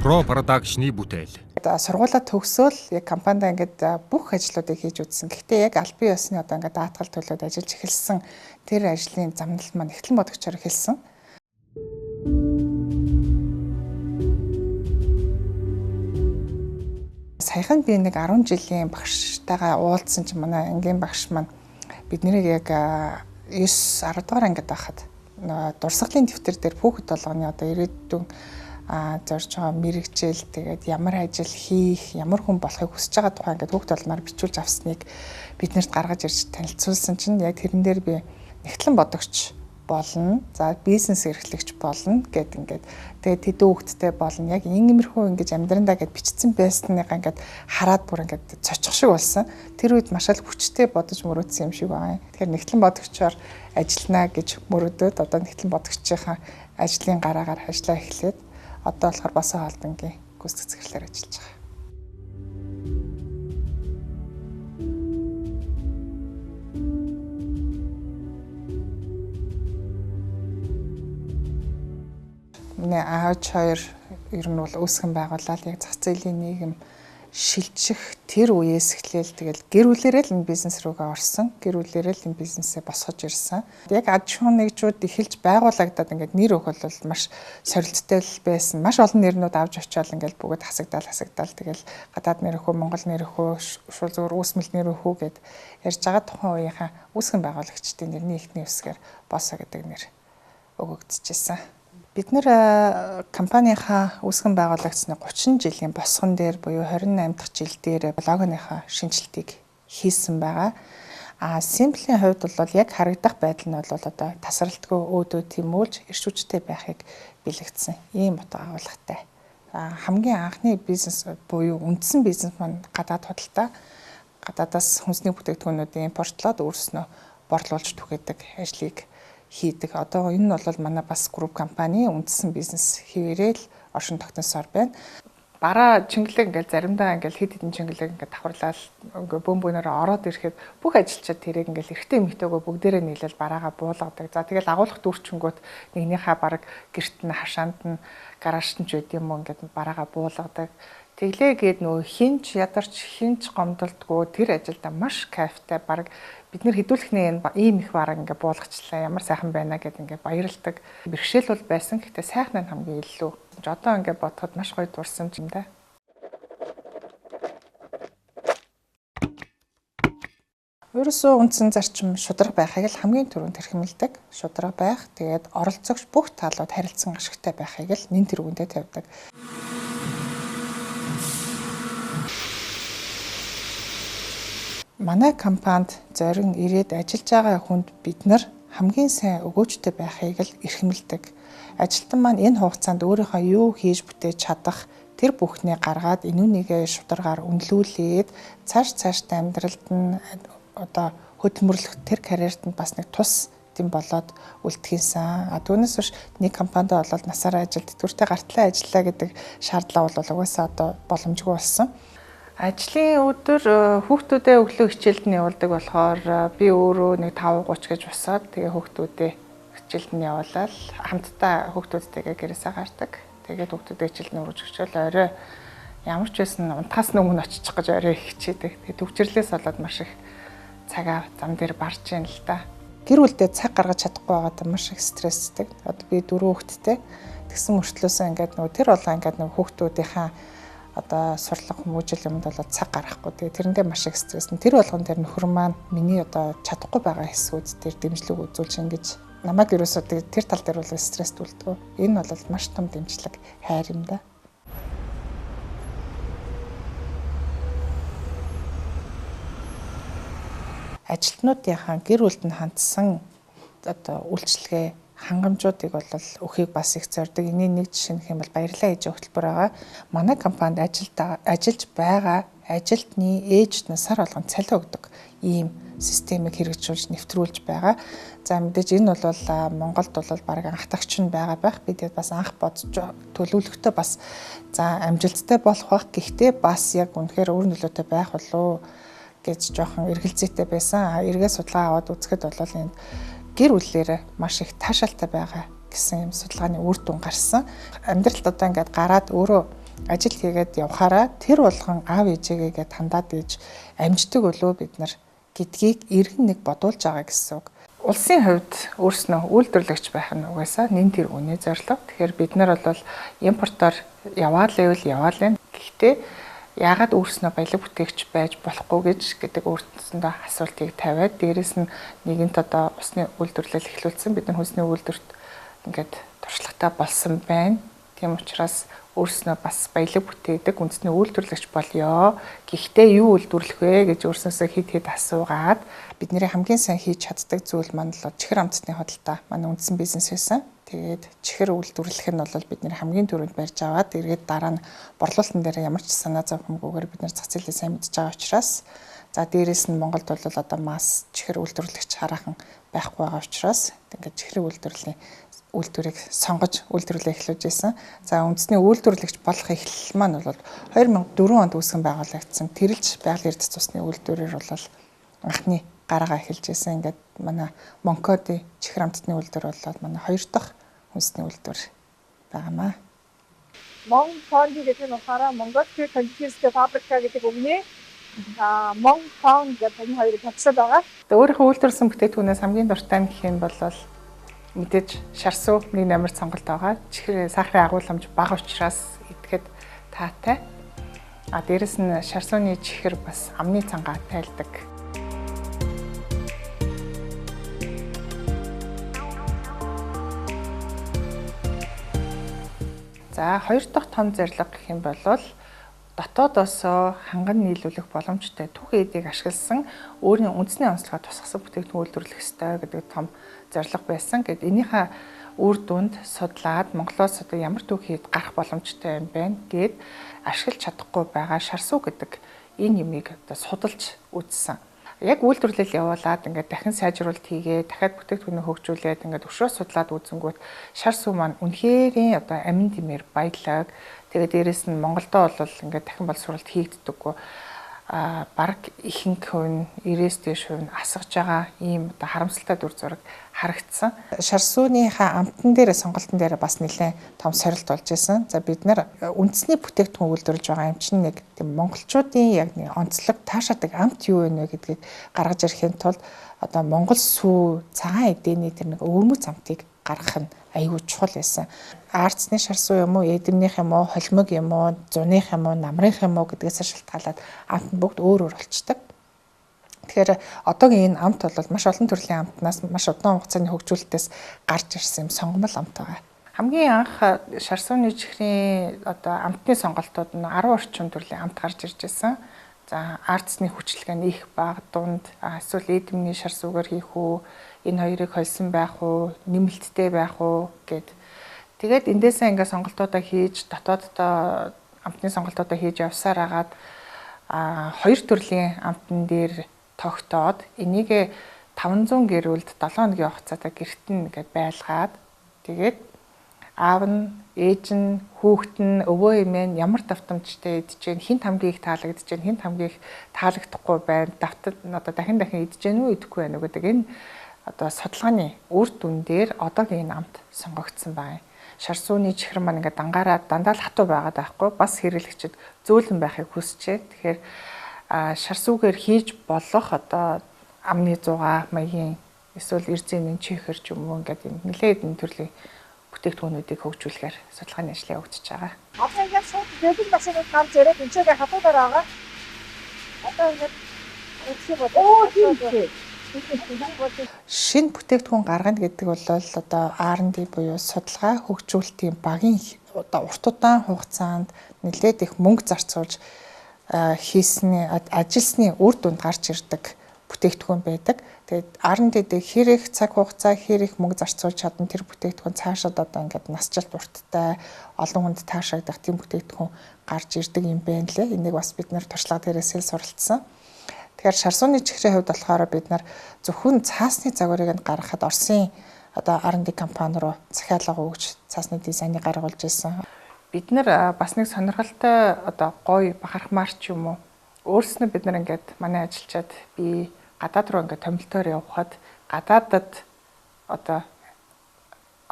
Pro Production-ы бүтээл. Сургуулаа төгсөөл яг компанид ингээд бүх ажлуудыг хийж үзсэн. Гэхдээ яг аль бие усны одоо ингээд даатгал төлөөд ажиллаж эхэлсэн тэр ажлын замналт маань Нэгтлэн бодгочоор эхэлсэн. Саяхан би нэг 10 жилийн багштайгаа уулзсан чинь манай ангийн багш маань биднийг яг 9 10 дугаар ангид байхад дурсгалын дэвтэр дээр хүүхэд болгоны одоо ирээдүйн зорж байгаа мэрэгжил тэгээд ямар ажил хийх, ямар хүн болохыг хүсэж байгаа тухай ингээд хүүхд болмоор бичүүлж авсныг биднэрт гаргаж ирж танилцуулсан чинь яг тэрэн дээр би нэгтлэн бодогч болно. За бизнес эрхлэгч болно гэд ингээд тэгээд тэдүү хүүхдтэй болно. Яг иймэрхүү ингэж амьдрандаа гэд бичсэн байсныг ингээд хараад бүр ингээд цочих шиг болсон. Тэр үед маш их хүчтэй бодож мөрөөдсөн юм шиг байна. Тэгэхээр нэгтлэн бодогчоор ажиллана гэж мөрөөдөөд одоо нэгтлэн бодогчийн ажлын гараагаар ажиллаа эхлээд одоо болохоор Босоо Холдонгийн гүйцэтгэх захирлаар ажиллаж байгаа. Миний ааж хоёр ер нь бол үүсгэн байгуулаад яг зах зээлийн нийгэм шилжих тэр үеэс эхлээл тэгэл гэр бүлээрээ л энэ бизнес рүүгээ орсон. Гэр бүлээрээ л энэ бизнесээ босгож ирсэн. Яг аж ахуйн нэгжүүд эхэлж байгуулагдаад ингээд нэр өгөл бол маш сорилттой байсан. Маш олон нэрнүүд авч очиод ингээд бүгд хасагдаал тэгэл гадаад нэр өгөө, Монгол нэр өгөө, шууд зөвөр үүсмэл нэр өгөө гэд ярьж байгаа тухайн үеийнхаа үүсгэн байгуулагчдын нэрний эхний үсгээр Босоо гэдэг нэр өгөгдчихсэн. Бид нэр компанийнхаа үүсгэн байгуулагчны 30 жилийн босгон дээр буюу 28 дахь жил дээр логоныхаа шинжилтийг хийсэн байгаа. Симплийн хувьд бол яг харагдах байдал нь бол одоо тасралтгүй өөдөө тэмүүлж эрч хүчтэй байхыг бэлэгдсэн ийм утга агуулгатай. Хамгийн анхны бизнес буюу үндсэн бизнес маань гадаад худалдаа, гадаадаас хүнсний бүтээгдэхүүнүүдийн импортлоод өөрснөө борлуулж түгээдэг ажлыг хийдэг. Одоо энэ нь бол манай бас групп компани үндсэн бизнес хэвээрээ л оршин тогтносоор байна. Бараа чингэлэг ингээл заримдаа ингээл хэд хэдэн чингэлэг ингээд давхарлал ингээ бөөнөөр ороод ирэхэд бүх ажилчид тэрийг ингээл эрэгтэй эмэгтэйгөө бүгдээрээ нийлэл бараагаа буулгадаг. За тэгэл агуулгах дүүрчингүүд нэгнийхээ бараг гэрт нь хашаанд нь гараажт нь ч үт юм уу ингээд бараагаа буулгадаг. Тэглээ гээд нөө хинч ядарч хинч гомдолдгоо тэр ажилдаа маш кайфтай бараг бид нэр хэдүүлэхний ийм их бараг ингээ буулгачлаа ямар сайхан байна гэд ингээ баярлдаг. Бэрхшээл бол байсан. Гэхдээ сайхан нь хамгийн илүү. Одоо ингээ бодоход маш гоё дурсан юм да. Ерөөсөө үндсэн зарчим шударга байхыг л хамгийн түрүүнд хэрхэмэлдэг. Шударга байх, тэгээд оролцогч бүх талууд харилцан ашигтай байхыг л нэн тэргүүндээ тавьдаг. Манай компанид зорин ирээд ажиллаж байгаа хүнд бид нар хамгийн сайн өгөөжтэй байхыг л эрхэмлдэг. Ажилтан маань энэ хугацаанд өөрийнхөө юу хийж бүтээж чадах тэр бүхнээ гаргаад энүүнийгээ шударгаар үнэлүүлээд цаашдаа амьдралд нь одоо хөдөлмөрлөх тэр карьерт нь бас нэг тус тийм болоод үлдэхийнсэн. Түүнээс биш нэг компанид бол насаараа ажилд тэтгэвртэй гартлаа ажиллаа гэдэг шаардлага бол угаасаа одоо боломжгүй болсон. Ажлын өдөр хүүхдүүдээ өглөө хичээлд нь явуулдаг болохоор би өөрөө нэг 5:30 гэж босоод тэгээ хүүхдүүдээ хичээлд нь явуулаад хамтдаа хүүхдүүдтэйгээ гэрээсээ гардаг. Тэгээд хүүхдүүдээ хичээлд нь өргөж өчөөл орой ямар ч байсан унтахаас өмнө очих гэж орой хичээдэг. Тэгээд төвчрлээс болоод маш их цагаа зам дээр барж яана л да. Гэр бүлдээ цаг гаргаж чадахгүй байгаад маш их стресстэй. Одоо би 4 хүүхэдтэй. Тэгсэн мөртлөөсөө ингээд нөгөө тэр болгоо ингээд нөгөө хүүхдүүдийнхаа одоо сурлага хүмүүжил юмд бол цаг гаргахгүй. Тэгээ тэрэндээ маш их стресс. Тэр болгон дээр нөхөр маань миний одоо чадахгүй байгаа хэсгүүд дээр дэмжлэг үзүүлж ингэж намайг ерөөсөө тэр тал дээр бол стресст үлддэг. Энэ бол маш том дэмжлэг хайр юм да. Ажилтнуудынхаа гэр бүлд нь хандсан одоо үйлчлэгээ хангамжуудыг бол өхийг бас их зорддог. Энийг нэг жишээ нөх юм бол баярлалаа ээж хөтөлбөр байгаа. Манай компанид ажиллаж байгаа ажилтны ээжд нь сар болгон цалин өгдөг ийм системийг хэрэгжүүлж нэвтрүүлж байгаа. За мэдээж энэ бол Монголд бол баг анхдагч нь байгаа байх. Бид бас анх бодож төлөвлөгтөө бас за амжилттай болох байх. Гэхдээ бас яг үнэхээр өөр нөлөөтэй байх болов гэж жоохон эргэлзээтэй байсан. Эргээ судалгаа аваад үзэхэд бол энэ гэр бүлээрээ маш их таашаалтай байгаа гэсэн юм судалгааны үр дүн гарсан. Амьдралд одоо ингээд гараад өөрөө ажил хийгээд явхаараа тэр болгон аав ээжээгээ тандаад ээж амждаг болов бид нар гэдгийг иргэн нэг бодуулж байгаа гэсэн үг. Улсын хувьд өөрснөө үйлдвэрлэгч байх нь угаасаа нэн тэр үнэ зорилго. Тэгэхээр бид нар бол импортоор яваал яваал. Гэхдээ яагаад өөрснөө баялаг бүтээгч байж болохгүй гэдэг өөртөөсөндөө асуултыг тавиад дээрэс нь нэгэнт одоо усны үйлдвэрлэл эхлүүлсэн бид нар хүнсний үйлдвэрт ингээд туршлагатай болсон байна. Тийм учраас өөрснөө бас баялаг бүтээдэг үндэсний үйлдвэрлэгч болёо. Гэхдээ юу үйлдвэрлэх вэ гэж өөрснөөсөө хэд асуугаад бидний хамгийн сайн хийж чаддаг зүйл маань л чихэр амтны хөдөлთა манай үндсэн бизнес байсан. Тэгээд чихэр үйлдвэрлэх нь бол бидний хамгийн түрүүнд барьж аваад эргээд дараа нь борлуулалтын дээр ямар ч санаа зовхомгүйгээр бид нар зах зээлээ сайн мэдж байгаа учраас за дээрэс нь Монголд бол одоо масс чихэр үйлдвэрлэгч хараахан байхгүй байгаа учраас ингээд чихэр үйлдвэрлэлийн үйлдвэрийг сонгож үйлдвэрлэлээ эхлүүлж байсан. За үндэсний үйлдвэрлэгч болох эхлэл маань бол 2004 онд үүсгэн байгуулагдсан. Тэрэлж байгаль эрдэс цусны үйлдвэрээр бол анхны гараагаа эхэлж байсан. Ингээд манай Монкоди чихэр амтны үйлдвэр бол манай 2 дахь үндэсний үйлдвэр байгаамаа. Монкоди гэдэг нь хараа Монголын континенттэй фабрика гэдэг үгний Монкон гэдэг энэ хоёрыг тавьсан байгаа. Өөрийнхөө үйлдвэрлэсэн бүтээгдэхүүнээс хамгийн дуртай нь гэх юм бол мэдээж шарсуу нэг номер сонголт байгаа. Чихэр сахарын агуулмж бага учраас идэхэд таатай. Дээрэс нь шарсууны чихэр бас амны цангаа тайлдаг. За хоёр дахь том зорилго гэх юм бол дотоодосоо ханган нийлүүлэх боломжтой түүх эдийг ашигласан өөрийн үндэсний онцлогоо тусгасан бүтээгдэхүүн үйлдвэрлэх ёстой гэдэг том зорилго байсан. Гэвч энийхээ үр дүнд судлаад Монголоос одоо ямар түүх хэд гарах боломжтой юм бэ гэд ашиглаж чадахгүй байгаа шарсуу гэдэг энэ юмыг одоо судалж үзсэн. Яг үйлдвэрлэл явуулаад ингээд дахин сайжруулалт хийгээ, дахиад бүтээгдэхүүнээ хөгжүүлээд ингээд өшөө судлаад үзэнгүүт шар сүү маань үнэхэрийн одоо амин тэмээр баялаг. Тэгээд дээрэс нь Монголдо бол ингээд дахин боловсруулалт хийгддэггүй. Бараг ихэнх хувь нь 90-с дээш хувь нь асгаж байгаа ийм одоо харамсалтай дүр зураг харагдсан. Шар сүүнийхээ амтан дээр сонголтын дээр бас нэлээд том сорилт болж исэн. За бид нар үндэсний бүтээгдэхүүн үйлдвэрлэж байгаа юм чинь нэг тийм монголчуудын яг нэг онцлог таашаадаг амт юу вэ гэдгийг гаргаж ирэхин тулд одоо монгол сүү цагаан эдээний тэр нэг өвөрмөц амтыг гаргах нь аюул чухал байсан. Арцны шар сүү юм уу, эдэмнийх юм уу, холимог юм уу, зуных юм уу, намрынх юм уу гэдгээс шалтгаалаад амт нь бүгд өөр болчдөг. Тэгэхээр одоогийн энэ амт бол маш олон төрлийн амтнаас маш удаан хугацааны хөгжүүлэлтээс гарч ирсэн юм сонгомол амт байгаа. Хамгийн анх шар сүүний чихрийн одоо амтны сонголтууд нь 10 орчим төрлийн амт гарч ирж байсан. За арцны хүчилгээ нь их бага дунд эсвэл эдэмний шар сүүгээр хийх үү, энэ хоёрыг холсон байх уу, нэмэлттэй байх уу гэд. Тэгээд эндээсээ ингээ сонголтуудаа хийж дотооддоо амтны сонголтуудаа хийж явсаар агаад 2 төрлийн амтан дээр тогтоод энийг 500 гэрүүлд 7 хоногийн хугацаатай гэрт нь ингээд байлгаад тэгээд аав нь, ээж нь, хүүхэд нь, өвөө эмээ нь ямар давтамжтай идэж гэн, хинт хамгийн их таалагдж гэн, хинт хамгийн их таалагдахгүй байна. Давтад одоо дахин идэж гэн үү, идэхгүй байна уу гэдэг энэ одоо судалгааны үр дүн дээр одоогийн амт сонгогдсон байна. Шар сүүний чихэр маань ингээд дандаа л хатуу байгаад байхгүй, бас хэрэглэгчид зөөлөн байхыг хүсчээ. Тэгэхээр шар сүүгээр хийж болох одоо амны зугаа, маягийн эсвэл эрзэний чихэр ч юм уу ингээд нэлээд энэ төрлийн бүтээгдэхүүнүүдийг хөгжүүлэхээр судалгааны ажил явагдаж байгаа. Одоо ингээд шууд дэвлэг машиныг гарч ирээд энэчгээ хатуудаар байгаа. Одоо ингээд шинэ бүтээгдэхүүн гаргана гэдэг бол одоо R&D буюу судалгаа хөгжүүлэлтийн багийн одоо урт удаан хугацаанд нэлээд их мөнгө зарцуулж хийсний ажилласны үр дүнд гарч ирдэг бүтээгдэхүүн байдаг. Тэгээд R&D-д хэрэг цаг хугацаа, хэрэг мөнгө зарцуулж чадсан тэр бүтээгдэхүүн цаашаад одоо ингээд насжилт урттай олон хүнд таашаагдах тийм бүтээгдэхүүн гарч ирдэг юм байна лээ. Энийг бас бид нэр туршлага дээрээс суралцсан. Тэгэхээр шар сүүний чихрийн хувьд болохоор бид нар зөвхөн цаасны загварыг гаргахад Оросын одоо R&D компани руу захиалга өгч цаасны дизайныг гаргуулж ирсэн. Бид нар бас нэг сонирхолтой одоо гоё бахархмаар ч юм уу өөрснөө бид нар ингээд манай ажилчид би гадаад руу ингээд томилтоор явхад гадаадад одоо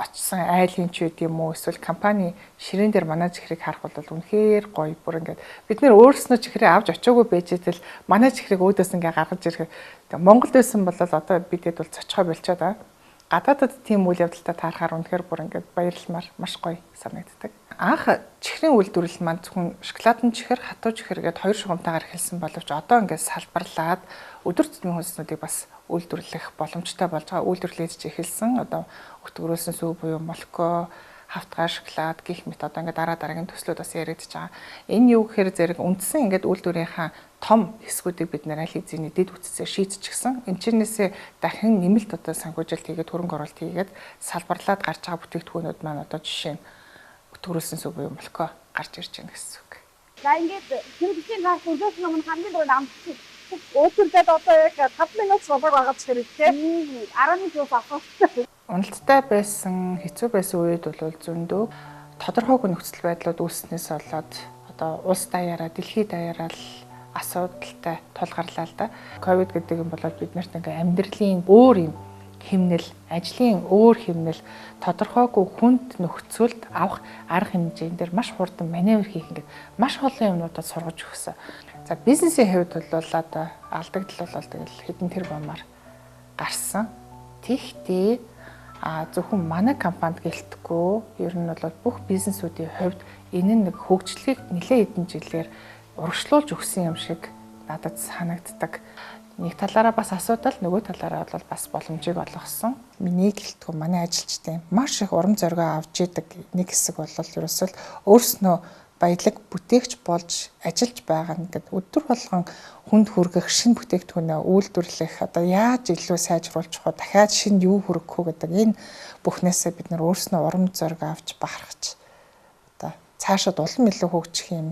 очсон айлын ч үт юм уу эсвэл компани ширээн дээр манай чихрийг харах бол үнэхээр гоё бүр ингээд бид нэр өөрснөө чихрээ авч очоогүй байж итэл манай чихрийг өөдөөс ингээ гаргаж ирэх. Монголд байсан бол одоо бидэд бол цоцгой болчоо да. Гадаадад тийм үйл явдалтай таарахаар үнэхээр бүр ингээд баярлмаар маш гоё санагддаг. Анх чихрийн үйлдвэрлэл маань зөвхөн шоколадын чихэр, хатуу чихэр гээд хоёр шугамтайгаар эхэлсэн боловч одоо ингээд салбарлаад өдөр тутмын хүнснүүдийг бас үйлдвэрлэх боломжтой болж байгаа. Үйлдвэрлэж эхэлсэн. Одоо өтгөрөөсөн сүү буюу молоко, хавтгай шоколад гэх мэт одоо ингээд дараагийн төслүүд бас яригдж байгаа. Энэ юу гэхээр зэрэг үндсэн ингээд үйлдвэрийнхаа том хэсгүүдийг бид нэр аль хэзээний дэд үтцээр шийдчихсэн. Энэ чинээсээ дахин нэмэлт одоо санхүүжилт хийгээд хөрөнгө оруулалт хийгээд салбарлаад гарч байгаа бүтээгдэхүүнүүд маань одоо жишээ нь өтгөрөөсөн сүү буюу молоко гарч ирж байна гэсэн үг. За ингээд хэрэгцээ гаш өдөөс өмнө хамгийн дөрөв амтсан. Өөртөө одоо яг 5 минут суваг байгаа ч хэрэгтэй. 10 минут авах. Уналттай байсан, хэцүү байсан үед бол зөндөө тодорхойгүй нөхцөл байдлууд үүснээс болоод одоо улс даяараа, дэлхийд даяараа л асуудалтай тулгарлаа л да. Ковид гэдэг юм бол биднэрт ингээ амьдралын өөр юм хэмнэл, ажлын өөр хэмнэл, тодорхойгүй хүнд нөхцөлд авах арга хэмжээнд дээр маш хурдан маневр хийх ингээ маш олон юмнуудад сургаж өгсөн. За бизнесийн хувьд бол одоо алдагдал бол тэгэл хэдэн тэр бомаар гарсан. Тэгтээ зөвхөн манай компанид гэлтэхгүй ер нь бол бүх бизнесүүдийн хувьд энэ нэг хөгжлийг нэлээд хэдэн жилээр урагшлуулж өгсөн юм шиг надад санагддаг. Нэг талаараа бас асуудал, нөгөө талаараа бол бас боломжийг олгосон. Миний гэлтгүй манай ажилчдын маш их урам зориг авч идэг нэг хэсэг бол ерөөсөө өөрснөө баялаг бүтээгч болж ажиллаж байгаа нэгэд өдөр болгон хүнд хүргэх шинэ бүтээгдэхүүнээ үйлдвэрлэх одоо яаж илүү сайжруулж чадах дахиад шинэ юу хүргэх үү гэдэг энэ бүхнээсээ бид нар өөрснөө урам зориг авч бахархаж одоо цаашаад улам илүү хөгжих юм.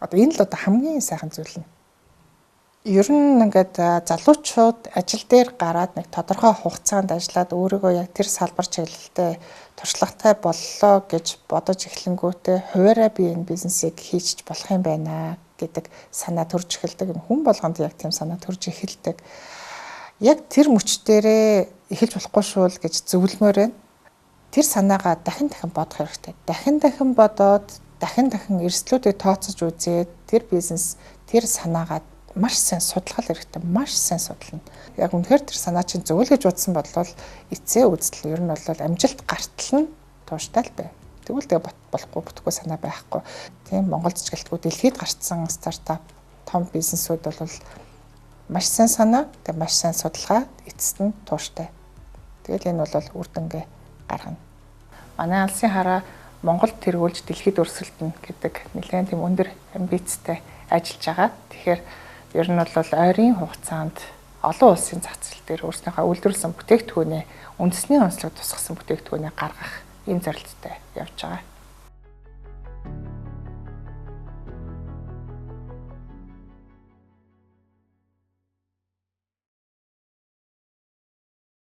Одоо энэ л одоо хамгийн сайхан зүйл нь. Ер нь ингээд залуучууд ажил дээр гараад нэг тодорхой хугацаанд ажиллаад өөрийгөө яг тэр салбар чиглэлтэй туршлагатай боллоо гэж бодож эхлэнгүүтээ хуваараа би энэ бизнесийг хийж болох юм байна гэдэг санаа төрж эхэлдэг. Хүн болгонд яг тийм санаа төрж эхэлдэг. Яг тэр мөчтөрөө эхэлж болохгүй шүүл гэж зөвлөмөр байна. Тэр санаагаа дахин бодох хэрэгтэй. Дахин бодоод дахин эрсдлүүдийг тооцож үзээд тэр бизнес тэр санаагаа маш сайн судлах хэрэгтэй, маш сайн судлана. Яг үнэхээр тэр санаа чинь зөв л гэж бодсон бодлол эцээ үзэл ер нь бол амжилт гартал нь тууштай л бай. Тэгвэл тэгээ болохгүй бүтггүй санаа байхгүй. Тийм Монголд ч гэлтгүй дэлхийд гарцсан стартап том бизнесүүд бол маш сайн санаа, тэгээ маш сайн судалгаа эцэст нь тууштай. Тэгэл энэ бол үр дүнгээ гаргана. Манай алсын хараа Монголд тэргүүлж дэлхийд өрсөлдөнө гэдэг нэлээд тийм өндөр амбицтай ажиллаж байгаа. Тэгэхээр ер нь бол ойрын хугацаанд олон улсын зах зээл дээр өөрсдийнхөө үйлдвэрлэсэн бүтээгдэхүүнээ үндэсний онцлог тусгасан бүтээгдэхүүнээ гаргах ийм зорилттой явж байгаа.